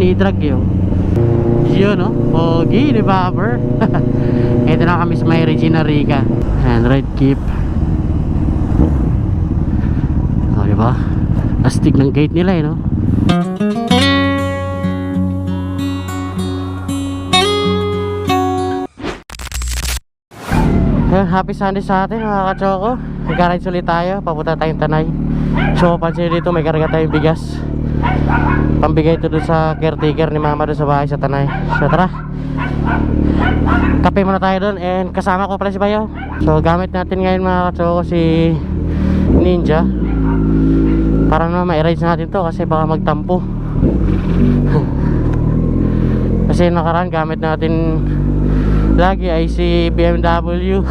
panidrag yun. Yun no, pogi ni Bobber. Ito na kami sa may Regina Rica. And Red Keep. O diba, astig ng gate nila no. Happy Sunday sa atin mga kachoko. Nag-ride ulit tayo, papunta tayong Tanay. So pansin dito may karga tayong bigas, pambigay ito doon sa caretaker ni mama doon sa bahay sa Tanay. So tara, kape muna tayo doon. And kasama ko pala si Bayaw. So gamit natin ngayon mga kachoko si Ninja, para naman ma-ride natin to kasi baka magtampo. Kasi nakaraan gamit natin lagi ay si BMW.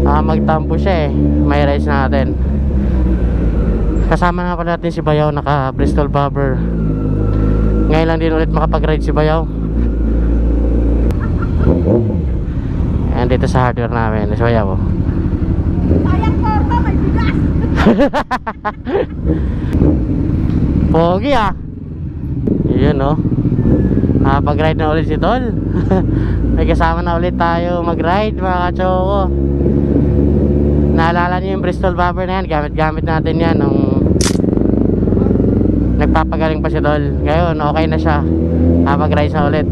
Magtampo siya eh, may rides natin. Kasama na pala natin si Bayaw, naka Bristol Bobber. Ngayon lang din ulit makapag-ride si Bayaw. And dito sa hardware namin si Bayaw. Sayang korma, may bigas. Pogi ah. Yun no, pag-ride na ulit si Tol. May kasama na ulit tayo mag-ride mga kachoko. Naalala niyo yung Bristol Bobber na yan, gamit natin yan nung nagpapagaling pa si Tol. Ngayon okay na siya, mag-ride na ulit.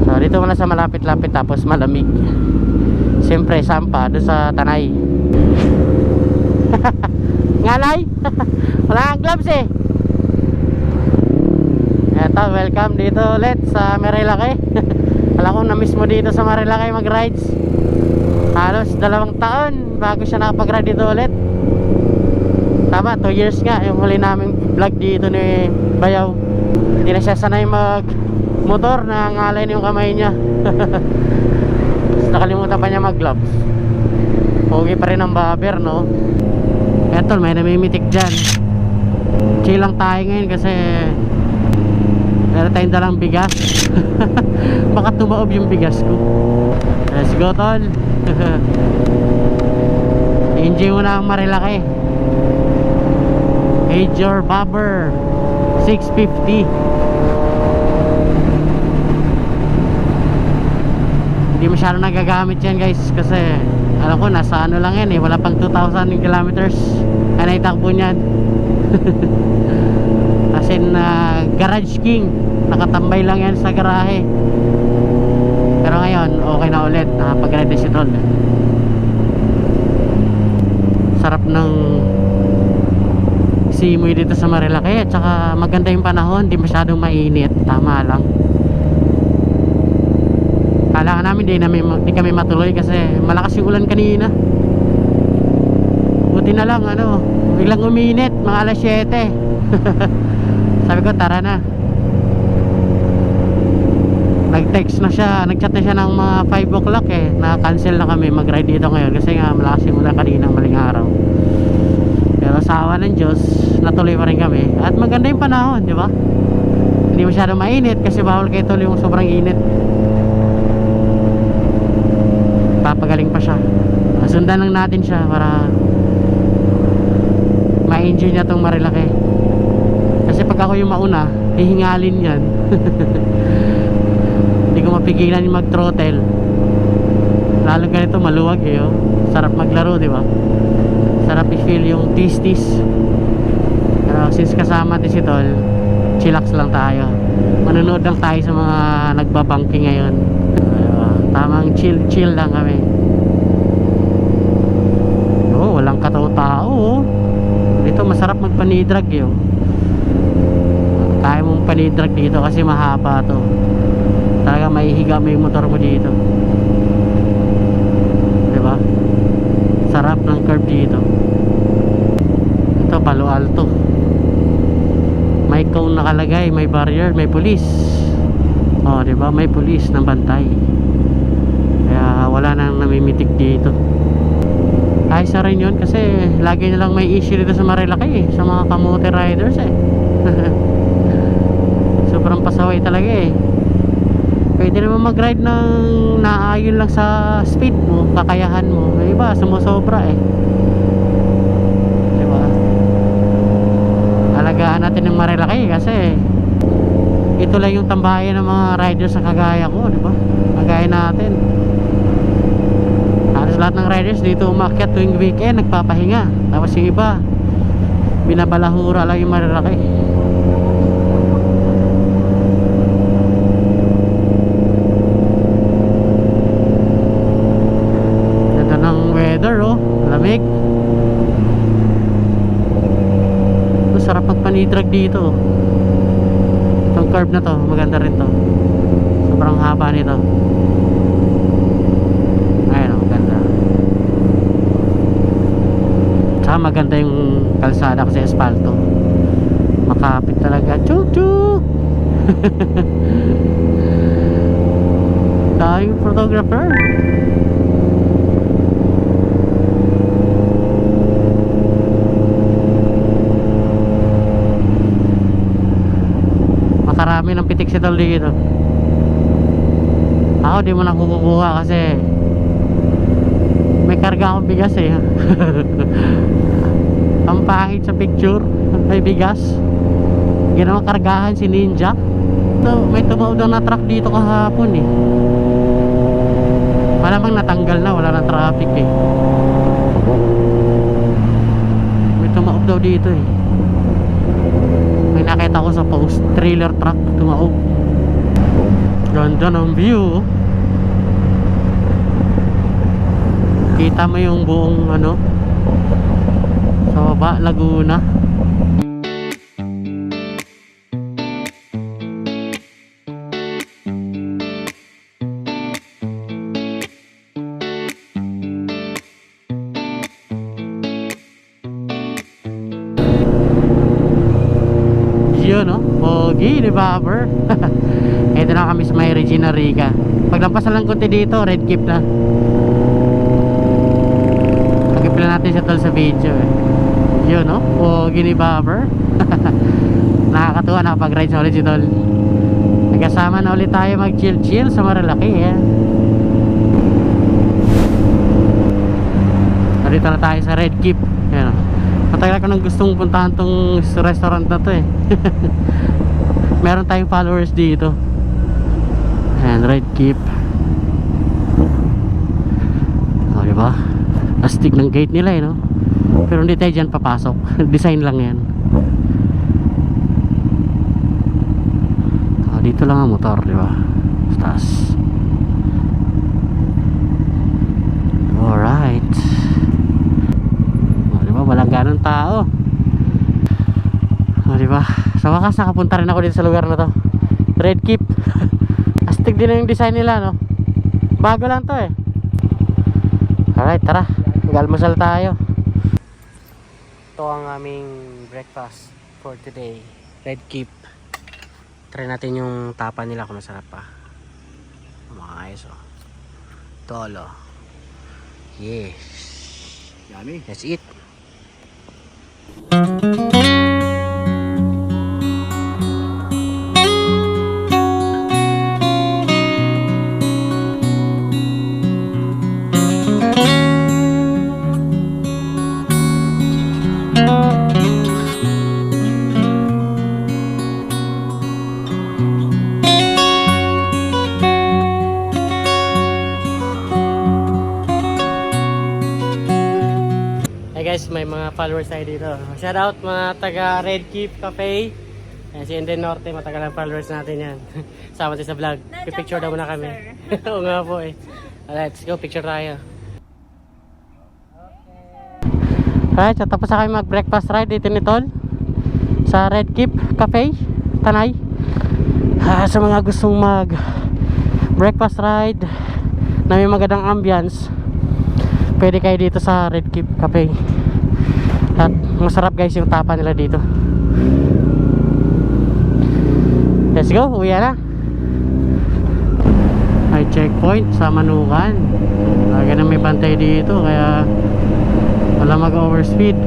So dito muna sa malapit-lapit tapos malamig. Siyempre Sampa doon sa Tanay. Ngalay. Wala kang gloves eh. Eto, welcome dito ulit sa Marilaki. Alam ko na-miss mo dito sa Marilaki mag-rides. Halos 2 taon bago siya nakapag-ride dito ulit. Tama, 2 years nga yung huli naming vlog dito ni Bayaw. Hindi na siya sanay mag motor, nangalay na yung kamay niya. Nakalimutan pa niya mag gloves. Pogi pa rin ang Bobber no. Eto, may namimitik dyan. Chill lang tayo ngayon kasi meron tayong dalang bigas. Baka tumaob yung bigas ko. Let's go Tol. Enjoy mo na ang Marilaki. Major Bobber 650. Hindi masyado nagagamit yan guys, kasi alam ko nasa ano lang yan eh, wala pang 2,000 kilometers ay naitakbo nyan. As in Garage King, nakatambay lang yan sa garahe. Pero ngayon okay na ulit, nakapag-ride si Tol. Sarap ng simoy dito sa Marilaki. At saka maganda yung panahon, di masyadong mainit, tama lang. Kailangan namin di kami matuloy kasi malakas yung ulan kanina. Buti na lang biglang uminit mga alas 7. Sabi ko tara na. Nag-text na siya, nag-chat na siya ng mga 5 o'clock eh, na-cancel na kami mag-ride dito ngayon kasi nga malakas yung ulan kanina, maling araw. Pero sa awa ng Diyos, natuloy pa rin kami. At maganda yung panahon, di ba? Hindi masyadong mainit kasi bawal kayo tuloy yung sobrang init. Papagaling pa siya. Sundan lang natin siya para ma-enjoy niya tong Marilaki. Kasi pag ako yung mauna, hihingalin yan. Hindi ko mapigilan yung mag-throttle. Lalo ganito maluwag eh, oh. Sarap maglaro, di ba? Sarap i-feel yung tis-tis. Pero since kasama din si Tol, chillax lang tayo. Manonood lang tayo sa mga nagbabangki ngayon. Tamang chill lang kami. Oh, walang katao-tao oh. Dito masarap magpanidrag yun. Kaya mong panidrag dito kasi mahaba to. Talaga maihiga mo yung motor mo dito, diba? Sarap ng curve dito. Ito Palo Alto. May cone nakalagay, may barrier, may police. Oh, diba? May police ng bantay. Kaya wala nang namimitik dito. Ayos na rin yun kasi lagi nilang may issue dito sa Marilaki eh, sa mga kamote riders eh. Sobrang pasaway talaga eh. Pwede naman mag-ride ng naayon lang sa speed mo, kakayahan mo. May iba, sumusobra eh. Diba? Alagaan natin ng Marilaki kasi ito lang yung tambayan ng mga riders sa kagaya ko, di ba? Kagaya natin. Halos lahat ng riders dito umakyat tuwing weekend, nagpapahinga. Tapos yung iba, binabalahura lang yung malalaki. Ganda ng weather, oh. Lamig. Sarap magpanitrag dito. Itong curve na to, maganda rin to. Sobrang haba nito. Ayun, maganda. Tsaka maganda yung kalsada kasi espalto. Makapit talaga. Chuk chuk. Daming photographer. Makarami ng pitik si tol dito. Ako di mo na kukuha kasi may karga akong bigas eh. Ang pangit sa picture. May bigas. Ginawang kargahan si Ninja. May tumawag na truck dito kahapon eh. Malamang natanggal na, wala nang traffic eh. May tumawag daw dito eh. May nakita ko sa post, trailer truck tumaog. Ganda ng view. Kita mo yung buong ano, sa baba, Laguna. Yun, no? Pogi, di ba, Ber? Ito na kami sa may Regina Rica. Paglampas na lang konti dito, red keep na. Pag-ipla natin siya tol sa video eh. Yun, no? Pogi ni Bobber. Nakakatuwa, nakapag-ride sa original. Nagkasama na ulit tayo mag-chill-chill sa Marilaki eh. Dito na tayo sa red keep. Yan, no? Matagal ko nang gustong puntahan tong restaurant na to eh. Meron tayong followers dito. And red keep. O diba? Astig ng gate nila eh, no? Pero hindi tayo dyan papasok. Design lang yan. O, dito lang ang motor, diba? Taas. Alright. Walang ganong tao. O diba? Sa wakas nakapunta rin ako dito sa lugar na to. Red keep. Astig din yung design nila, no? Bago lang to eh. Alright, tara. Mag-almusal tayo. Ito ang aming breakfast for today. Red keep. Try natin yung tapa nila kung masarap pa. Mga ayos, oh. Tolo. Yes. Yummy. Let's eat. Hey guys, may mga followers tayo dito. Shout out mga taga Red Keep Cafe. Ayan, si Enden Norte, matagal ang followers natin yan. Sama tayo sa vlog. Picture daw muna kami. Oo nga po eh. Let's go, picture tayo. Alright, so tapos na kami mag-breakfast ride dito ni Tol. Sa Red Keep Cafe, Tanay. Sa mga gustong mag-breakfast ride na may magandang ambience, pwede kayo dito sa Red Keep Cafe. At masarap guys yung tapa nila dito. Let's go, uwi na. May checkpoint sa Manukan. Lagi na may bantay dito kaya wala mag-overspeed.